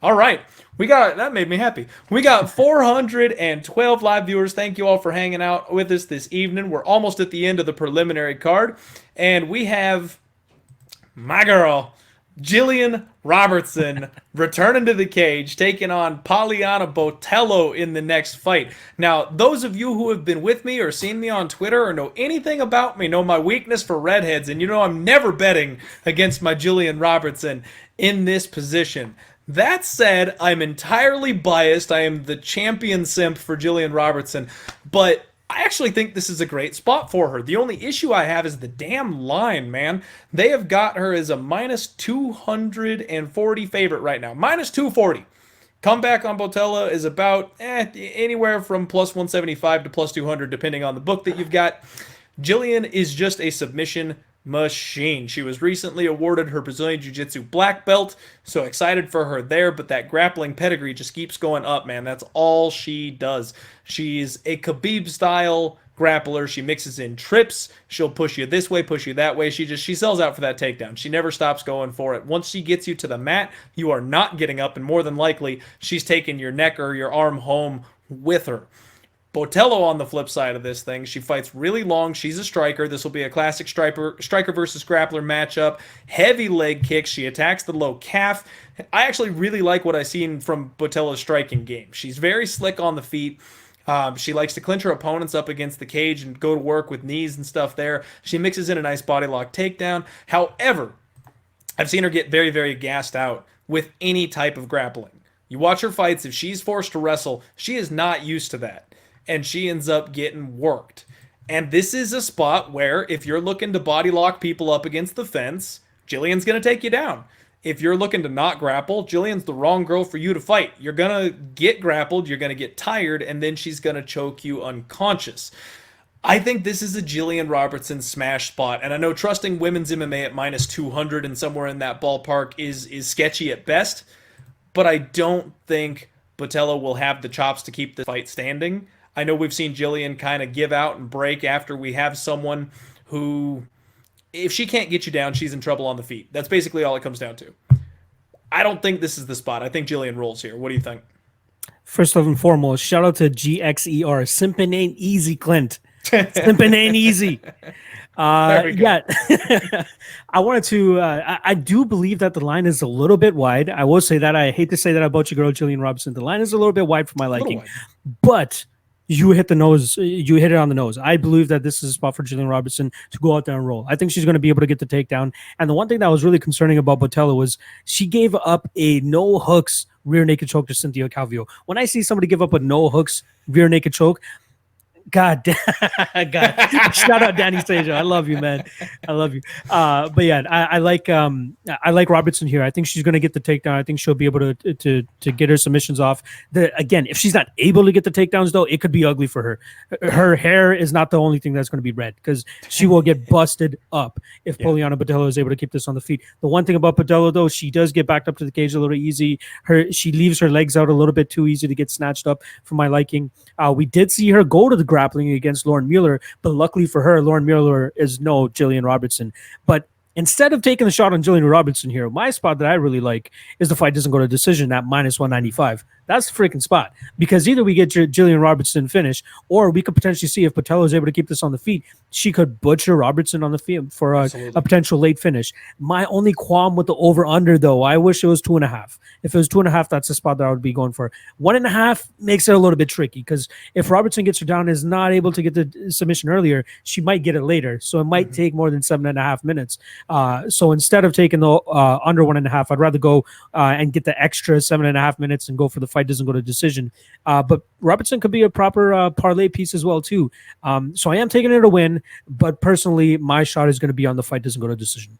All right. That made me happy. We got 412 live viewers. Thank you all for hanging out with us this evening. We're almost at the end of the preliminary card, and we have my girl, Gillian Robertson, returning to the cage, taking on Poliana Botelho in the next fight. Now, those of you who have been with me or seen me on Twitter or know anything about me know my weakness for redheads, and you know I'm never betting against my Gillian Robertson in this position. That said, I'm entirely biased. I am the champion simp for Gillian Robertson, but I actually think this is a great spot for her. The only issue I have is the damn line, man. They have got her as a minus 240 favorite right now. Minus 240. Comeback on Botella is about anywhere from plus 175 to plus 200, depending on the book that you've got. Jillian is just a submission machine. She was recently awarded her Brazilian Jiu-Jitsu black belt, so excited for her there, but that grappling pedigree just keeps going up, man. That's all she does. She's a Khabib-style grappler. She mixes in trips. She'll push you this way, push you that way. She sells out for that takedown. She never stops going for it. Once she gets you to the mat, you are not getting up, and more than likely, she's taking your neck or your arm home with her. Botelho on the flip side of this thing, she fights really long. She's a striker. This will be a classic striker versus grappler matchup. Heavy leg kicks. She attacks the low calf. I actually really like what I've seen from Botelho's striking game. She's very slick on the feet. She likes to clinch her opponents up against the cage and go to work with knees and stuff there. She mixes in a nice body lock takedown. However, I've seen her get very, very gassed out with any type of grappling. You watch her fights, if she's forced to wrestle, she is not used to that, and she ends up getting worked. And this is a spot where if you're looking to body lock people up against the fence, Jillian's going to take you down. If you're looking to not grapple, Jillian's the wrong girl for you to fight. You're going to get grappled, you're going to get tired, and then she's going to choke you unconscious. I think this is a Gillian Robertson smash spot, and I know trusting women's MMA at minus 200 and somewhere in that ballpark is sketchy at best, but I don't think Botelho will have the chops to keep the fight standing. I know we've seen Jillian kind of give out and break after we have someone who, if she can't get you down, she's in trouble on the feet. That's basically all it comes down to. I don't think this is the spot. I think Jillian rolls here. What do you think? First and foremost, shout out to GXER. Simpin' ain't easy, Clint. Simpin' ain't easy. Yeah, I wanted to. I do believe that the line is a little bit wide. I will say that. I hate to say that about your girl, Gillian Robinson. The line is a little bit wide for my liking, but you hit the nose. You hit it on the nose. I believe that this is a spot for Gillian Robinson to go out there and roll. I think she's going to be able to get the takedown. And the one thing that was really concerning about Botelho was she gave up a no hooks rear naked choke to Cynthia Calvillo. When I see somebody give up a no hooks rear naked choke, God, God, shout out Danny Stasia. I love you, man. I love you. But yeah, I like Robertson here. I think she's going to get the takedown. I think she'll be able to get her submissions off. Again, if she's not able to get the takedowns, though, it could be ugly for her. Her hair is not the only thing that's going to be red because she will get busted up if Poliana Botelho is able to keep this on the feet. The one thing about Botelho, though, she does get backed up to the cage a little easy. She leaves her legs out a little bit too easy to get snatched up for my liking. We did see her go to the grappling against Lauren Mueller, but luckily for her, Lauren Mueller is no Gillian Robertson. But instead of taking the shot on Gillian Robertson here, my spot that I really like is the fight doesn't go to decision at minus 195. That's the freaking spot because either we get Gillian Robertson finish or we could potentially see if Botelho is able to keep this on the feet. She could butcher Robertson on the field for a potential late finish. My only qualm with the over-under, though, I wish it was 2.5. If it was 2.5, that's the spot that I would be going for. 1.5 makes it a little bit tricky because if Robertson gets her down and is not able to get the submission earlier, she might get it later. So it might take more than 7.5 minutes. So instead of taking the under 1.5, I'd rather go and get the extra 7.5 minutes and go for the fight doesn't go to decision. But Robertson could be a proper parlay piece as well, too. So I am taking it to win. But personally, my shot is going to be on the fight doesn't go to decision.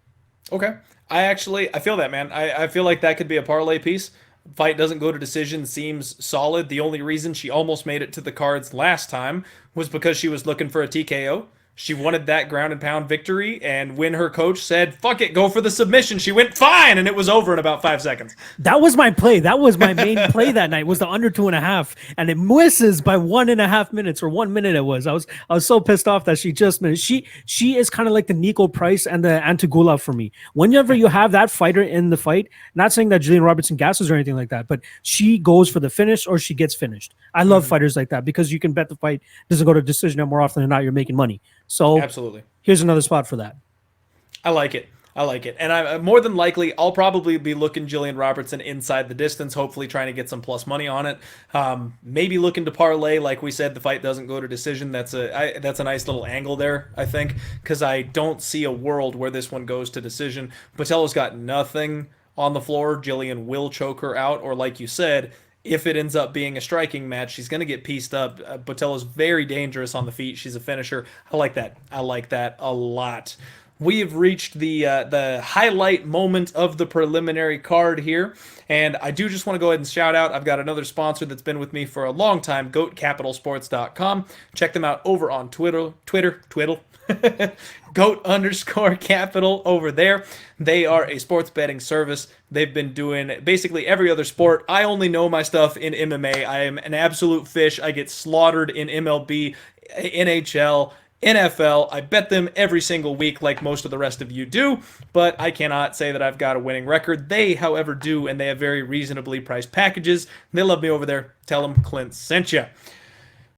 Okay. I feel that, man. I feel like that could be a parlay piece. Fight doesn't go to decision seems solid. The only reason she almost made it to the cards last time was because she was looking for a TKO. She wanted that ground and pound victory, and when her coach said, fuck it, go for the submission, she went, fine, and it was over in about 5 seconds. That was my play. That was my main play that night, was the under 2.5, and it misses by 1.5 minutes, or 1 minute it was. I was so pissed off that she just missed. She is kind of like the Nico Price and the Antigula for me. Whenever you have that fighter in the fight, not saying that Gillian Robertson gasses or anything like that, but she goes for the finish or she gets finished. I love fighters like that because you can bet the fight doesn't go to decision, and more often than not, you're making money. So absolutely, here's another spot for that. I like it. And I more than likely, I'll probably be looking Gillian Robertson inside the distance, hopefully trying to get some plus money on it. Maybe looking to parlay, like we said, the fight doesn't go to decision. That's a nice little angle there, I think, because I don't see a world where this one goes to decision. Botelho's got nothing on the floor. Gillian will choke her out, or like you said, if it ends up being a striking match, she's going to get pieced up. Botelho's very dangerous on the feet. She's a finisher. I like that. I like that a lot. We have reached the highlight moment of the preliminary card here, and I do just want to go ahead and shout out, I've got another sponsor that's been with me for a long time, GoatCapitalSports.com. Check them out over on Twitter, Goat_Capital over there. They are a sports betting service. They've been doing basically every other sport. I only know my stuff in MMA. I am an absolute fish. I get slaughtered in MLB, NHL, NFL. I bet them every single week like most of the rest of you do, but I cannot say that I've got a winning record. They, however, do, and they have very reasonably priced packages. They love me over there. Tell them Clint sent you.